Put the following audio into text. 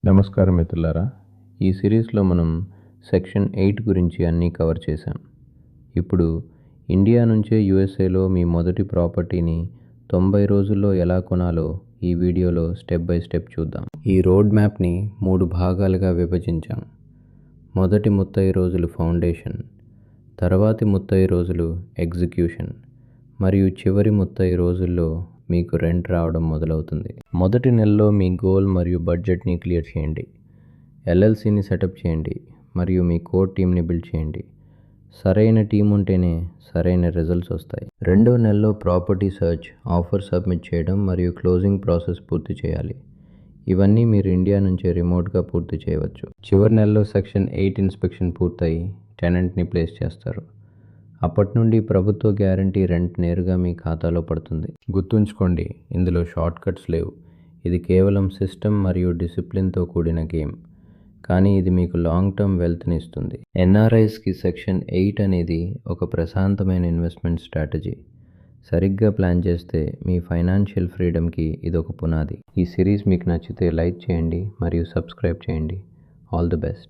నమస్కారం మిత్రులారా. ఈ సిరీస్లో మనం సెక్షన్ 8 గురించి అన్నీ కవర్ చేశాం. ఇప్పుడు ఇండియా నుంచే యూఎస్ఏలో మీ మొదటి ప్రాపర్టీని 90 రోజుల్లో ఎలా కొనాలో ఈ వీడియోలో స్టెప్ బై స్టెప్ చూద్దాం. ఈ రోడ్ మ్యాప్ని 3 భాగాలుగా విభజించాం. మొదటి 30 రోజులు ఫౌండేషన్, తర్వాతి 30 రోజులు ఎగ్జిక్యూషన్ మరియు చివరి 30 రోజుల్లో మీకు రెంట్ రావడం మొదలవుతుంది. మొదటి నెలలో మీ గోల్ మరియు బడ్జెట్ని క్లియర్ చేయండి, ఎల్ఎల్సీని సెటప్ చేయండి మరియు మీ కోర్ టీమ్ని బిల్డ్ చేయండి. సరైన టీం ఉంటేనే సరైన రిజల్ట్స్ వస్తాయి. రెండో నెలలో ప్రాపర్టీ సర్చ్, ఆఫర్ సబ్మిట్ చేయడం మరియు క్లోజింగ్ ప్రాసెస్ పూర్తి చేయాలి. ఇవన్నీ మీరు ఇండియా నుంచే రిమోట్గా పూర్తి చేయవచ్చు. చివరి నెలలో సెక్షన్ 8 ఇన్స్పెక్షన్ పూర్తయి టెనెంట్ని ప్లేస్ చేస్తారు. అప్పటి నుండి ప్రభుత్వ గ్యారంటీ రెంట్ నేరుగా మీ ఖాతాలో పడుతుంది. గుర్తుంచుకోండి, ఇందులో షార్ట్ కట్స్ లేవు. ఇది కేవలం సిస్టమ్ మరియు డిసిప్లిన్తో కూడిన గేమ్, కానీ ఇది మీకు లాంగ్ టర్మ్ వెల్త్ని ఇస్తుంది. ఎన్ఆర్ఐస్కి సెక్షన్ 8 అనేది ఒక ప్రశాంతమైన ఇన్వెస్ట్మెంట్ స్ట్రాటజీ. సరిగ్గా ప్లాన్ చేస్తే మీ ఫైనాన్షియల్ ఫ్రీడమ్కి ఇదొక పునాది. ఈ సిరీస్ మీకు నచ్చితే లైక్ చేయండి మరియు సబ్స్క్రైబ్ చేయండి. All the best.